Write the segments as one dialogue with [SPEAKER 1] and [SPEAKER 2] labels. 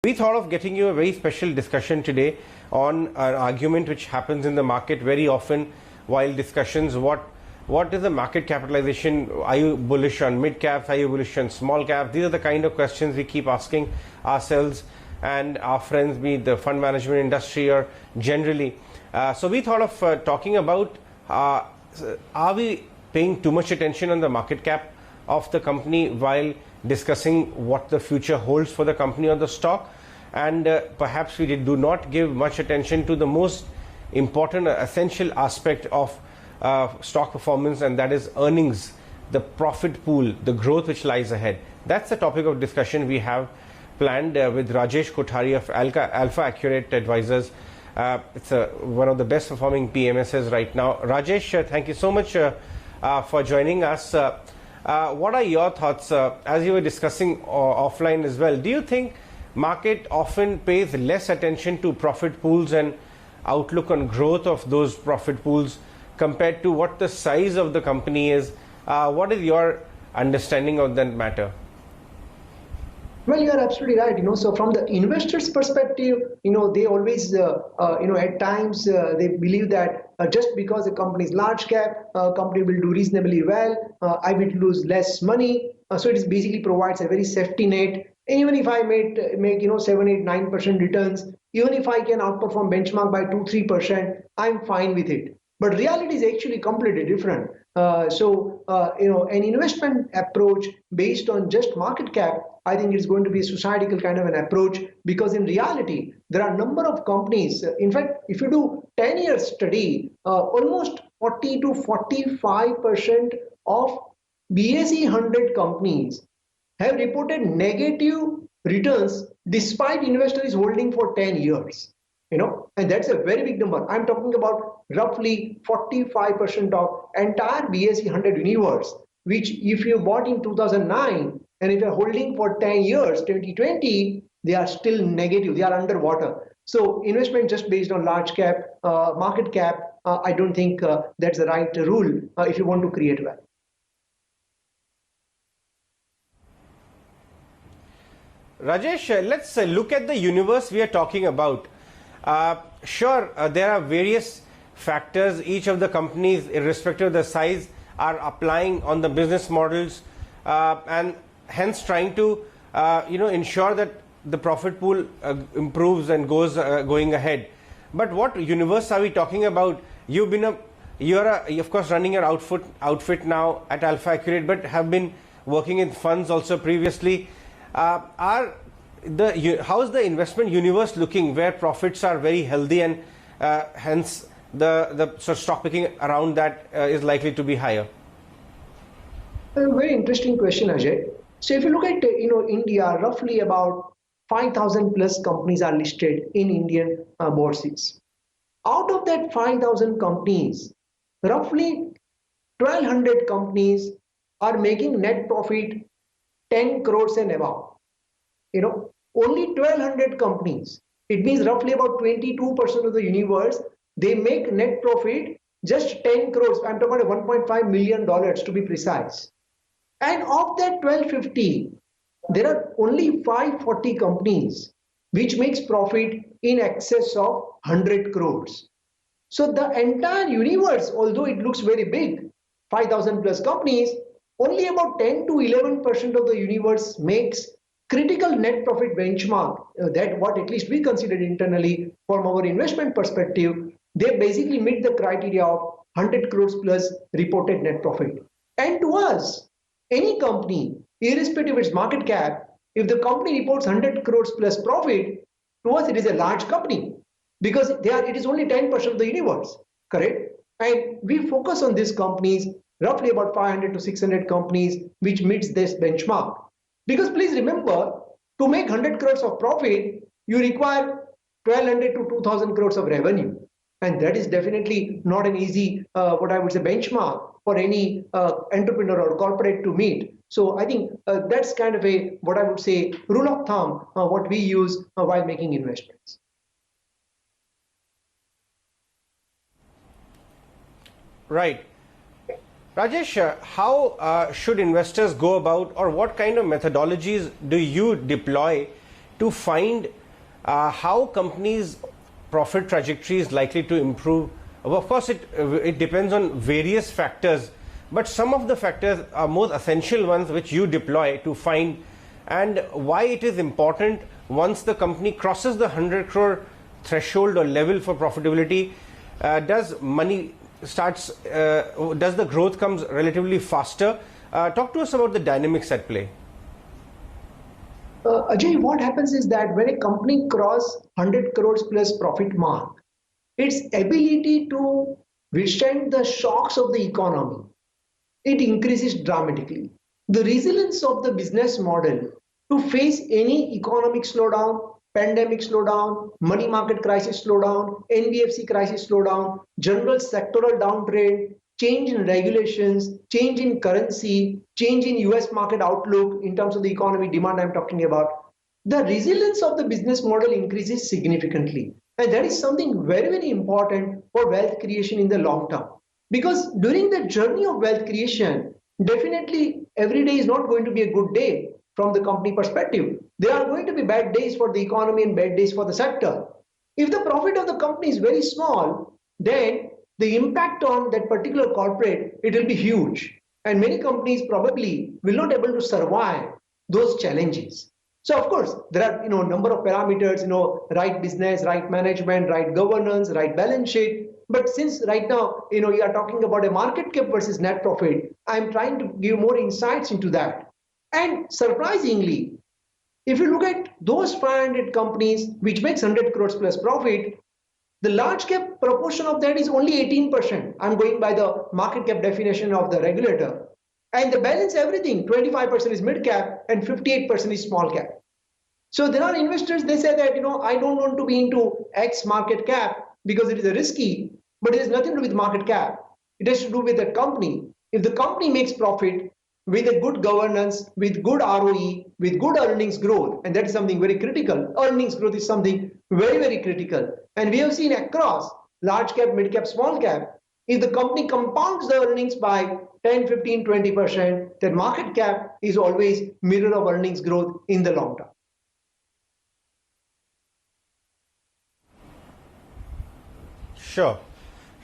[SPEAKER 1] We thought of getting you a very special discussion today on an argument which happens in the market very often while discussions. What is the market capitalization? Are you bullish on mid caps? Are you bullish on small caps? These are the kind of questions we keep asking ourselves and our friends, be it the fund management industry or generally. So we thought of talking about are we paying too much attention on the market cap of the company while discussing what the future holds for the company or the stock, and perhaps we do not give much attention to the most important essential aspect of stock performance, and that is earnings, the profit pool, the growth which lies ahead. That's the topic of discussion we have planned with Rajesh Kothari of Alpha Accurate Advisors. It's one of the best performing PMSs right now. Rajesh, thank you so much for joining us. What are your thoughts as you were discussing offline as well? Do you think market often pays less attention to profit pools and outlook on growth of those profit pools compared to what the size of the company is? What is your understanding of that matter?
[SPEAKER 2] Well, you are absolutely right. So from the investors' perspective, they always, at times they believe that just because a company is large cap, company will do reasonably well. I will lose less money. So it basically provides a very safety net. And even if I make 7, 8, 9% returns, even if I can outperform benchmark by 2, 3%, I'm fine with it. But reality is actually completely different. An investment approach based on just market cap, I think it's going to be a suicidal kind of an approach, because in reality, there are a number of companies. In fact, if you do 10-year study, almost 40 to 45% of BSE 100 companies have reported negative returns despite investors holding for 10 years. And that's a very big number. I'm talking about roughly 45% of entire BSE 100 universe, which if you bought in 2009 and if you're holding for 10 years, 2020, they are still negative, they are underwater. So investment just based on large cap, market cap, I don't think that's the right rule if you want to create wealth.
[SPEAKER 1] Rajesh, let's look at the universe we are talking about. Sure, there are various factors. Each of the companies, irrespective of the size, are applying on the business models and hence trying to ensure that the profit pool improves and going ahead. But what universe are we talking about? You're of course running your outfit now at Alpha Accurate, but have been working in funds also previously. How is the investment universe looking, where profits are very healthy and hence the sort of stock picking around that is likely to be higher?
[SPEAKER 2] A very interesting question, Ajay. So if you look at India, roughly about 5,000 plus companies are listed in Indian bourses. Out of that 5,000 companies, roughly 1,200 companies are making net profit 10 crores and above. Only 1,200 companies. It means roughly about 22% of the universe, they make net profit just 10 crores. I'm talking about $1.5 million to be precise. And of that 1,250, there are only 540 companies which makes profit in excess of 100 crores. So the entire universe, although it looks very big, 5,000 plus companies, only about 10 to 11% of the universe makes critical net profit benchmark, that what at least we considered internally from our investment perspective. They basically meet the criteria of 100 crores plus reported net profit. And to us, any company, irrespective of its market cap, if the company reports 100 crores plus profit, to us it is a large company, because it is only 10% of the universe, correct? And we focus on these companies, roughly about 500 to 600 companies which meets this benchmark. Because please remember, to make 100 crores of profit, you require 1,200 to 2,000 crores of revenue. And that is definitely not an easy, benchmark for any entrepreneur or corporate to meet. So I think that's kind of rule of thumb, what we use while making investments.
[SPEAKER 1] Right. Rajesh, how should investors go about, or what kind of methodologies do you deploy to find how companies' profit trajectory is likely to improve? Well, of course, it depends on various factors, but some of the factors are most essential ones which you deploy to find, and why it is important once the company crosses the 100 crore threshold or level for profitability. Does the growth comes relatively faster? Talk to us about the dynamics at play.
[SPEAKER 2] Ajay, what happens is that when a company crosses 100 crores plus profit mark, its ability to withstand the shocks of the economy, it increases dramatically. The resilience of the business model to face any economic slowdown, pandemic slowdown, money market crisis slowdown, NBFC crisis slowdown, general sectoral downtrend, change in regulations, change in currency, change in US market outlook in terms of the economy demand I'm talking about, the resilience of the business model increases significantly. And that is something very, very important for wealth creation in the long term. Because during the journey of wealth creation, definitely every day is not going to be a good day from the company perspective. There are going to be bad days for the economy and bad days for the sector. If the profit of the company is very small, then the impact on that particular corporate, it will be huge. And many companies probably will not be able to survive those challenges. So of course, there are a number of parameters, right business, right management, right governance, right balance sheet. But since right now, you are talking about a market cap versus net profit, I'm trying to give more insights into that. And surprisingly, if you look at those 500 companies which makes 100 crores plus profit, the large cap proportion of that is only 18%. I'm going by the market cap definition of the regulator. And the balance everything, 25% is mid cap and 58% is small cap. So there are investors, they say that, I don't want to be into X market cap because it is risky, but it has nothing to do with market cap. It has to do with the company. If the company makes profit with a good governance, with good ROE, with good earnings growth, and that is something very critical. Earnings growth is something very, very critical. And we have seen across large cap, mid cap, small cap, if the company compounds the earnings by 10, 15, 20%, then market cap is always mirror of earnings growth in the long term.
[SPEAKER 1] Sure.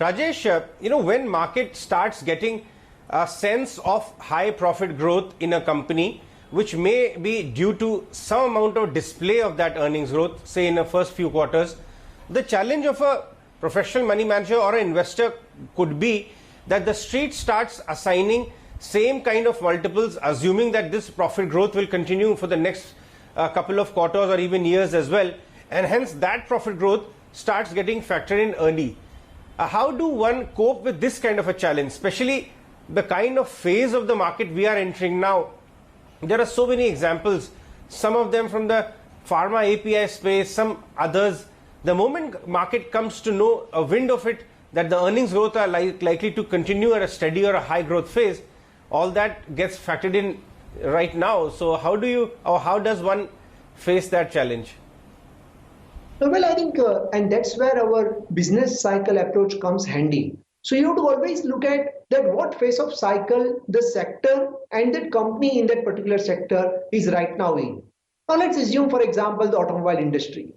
[SPEAKER 1] Rajesh, when market starts getting a sense of high profit growth in a company, which may be due to some amount of display of that earnings growth, say in the first few quarters, the challenge of a professional money manager or an investor could be that the street starts assigning same kind of multiples, assuming that this profit growth will continue for the next couple of quarters or even years as well, and hence that profit growth starts getting factored in early. How do one cope with this kind of a challenge, especially the kind of phase of the market we are entering now? There are so many examples, some of them from the pharma API space, some others. The moment market comes to know a wind of it, that the earnings growth are likely to continue at a steady or a high growth phase, all that gets factored in right now. So how does one face that challenge?
[SPEAKER 2] Well, I think, and that's where our business cycle approach comes handy. So you have to always look at that what phase of cycle the sector and that company in that particular sector is right now in. Now let's assume, for example, the automobile industry.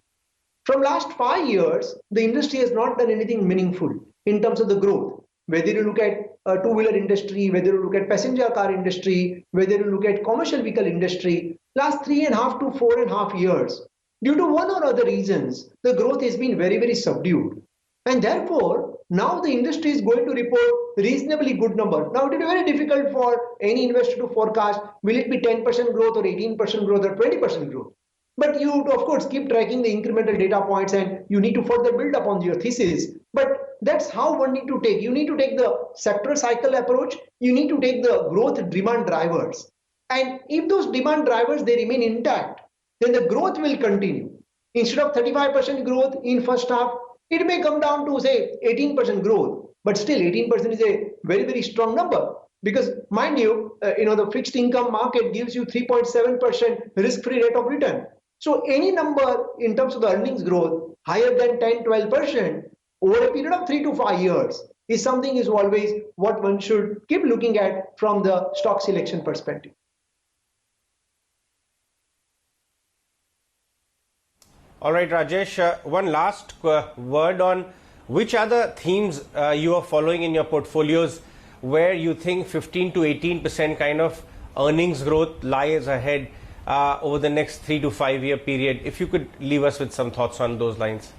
[SPEAKER 2] From last 5 years, the industry has not done anything meaningful in terms of the growth. Whether you look at two-wheeler industry, whether you look at passenger car industry, whether you look at commercial vehicle industry, last 3.5 to 4.5 years, due to one or other reasons, the growth has been very, very subdued. And therefore, now the industry is going to report reasonably good number. Now it will be very difficult for any investor to forecast, will it be 10% growth or 18% growth or 20% growth? But you, of course, keep tracking the incremental data points and you need to further build upon your thesis. But that's how one need to take. You need to take the sector cycle approach. You need to take the growth demand drivers. And if those demand drivers, they remain intact, then the growth will continue. Instead of 35% growth in first half, it may come down to say 18% growth, but still 18% is a very, very strong number. Because mind you, the fixed income market gives you 3.7% risk-free rate of return. So any number in terms of the earnings growth higher than 10, 12% over a period of 3 to 5 years is something is always what one should keep looking at from the stock selection perspective.
[SPEAKER 1] All right, Rajesh, one last word on which other themes you are following in your portfolios where you think 15 to 18% kind of earnings growth lies ahead over the next 3 to 5 year period. If you could leave us with some thoughts on those lines.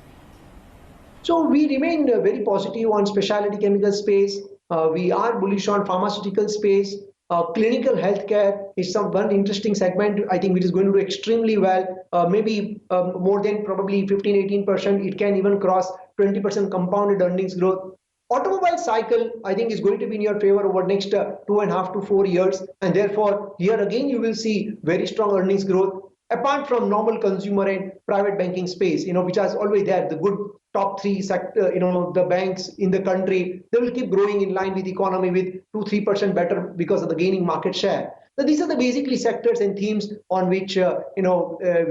[SPEAKER 2] So we remain very positive on specialty chemical space. We are bullish on pharmaceutical space. Clinical healthcare is one interesting segment. I think it is going to do extremely well. Maybe more than probably 15-18%. It can even cross 20% compounded earnings growth. Automobile cycle, I think, is going to be in your favor over next 2.5 to 4 years, and therefore here again you will see very strong earnings growth. Apart from normal consumer and private banking space, which is always there, the good top three sector, the banks in the country, they will keep growing in line with the economy with 2-3% better because of the gaining market share. So these are the basically sectors and themes on which we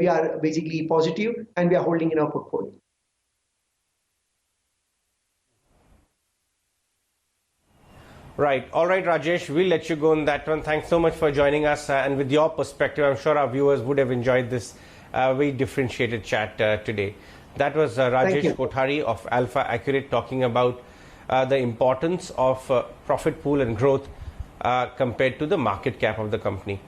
[SPEAKER 2] are basically positive and we are holding in our portfolio.
[SPEAKER 1] Right. All right, Rajesh, we'll let you go on that one. Thanks so much for joining us. And with your perspective, I'm sure our viewers would have enjoyed this very differentiated chat today. That was Rajesh Kothari of AlfAccurate talking about the importance of profit pool and growth compared to the market cap of the company.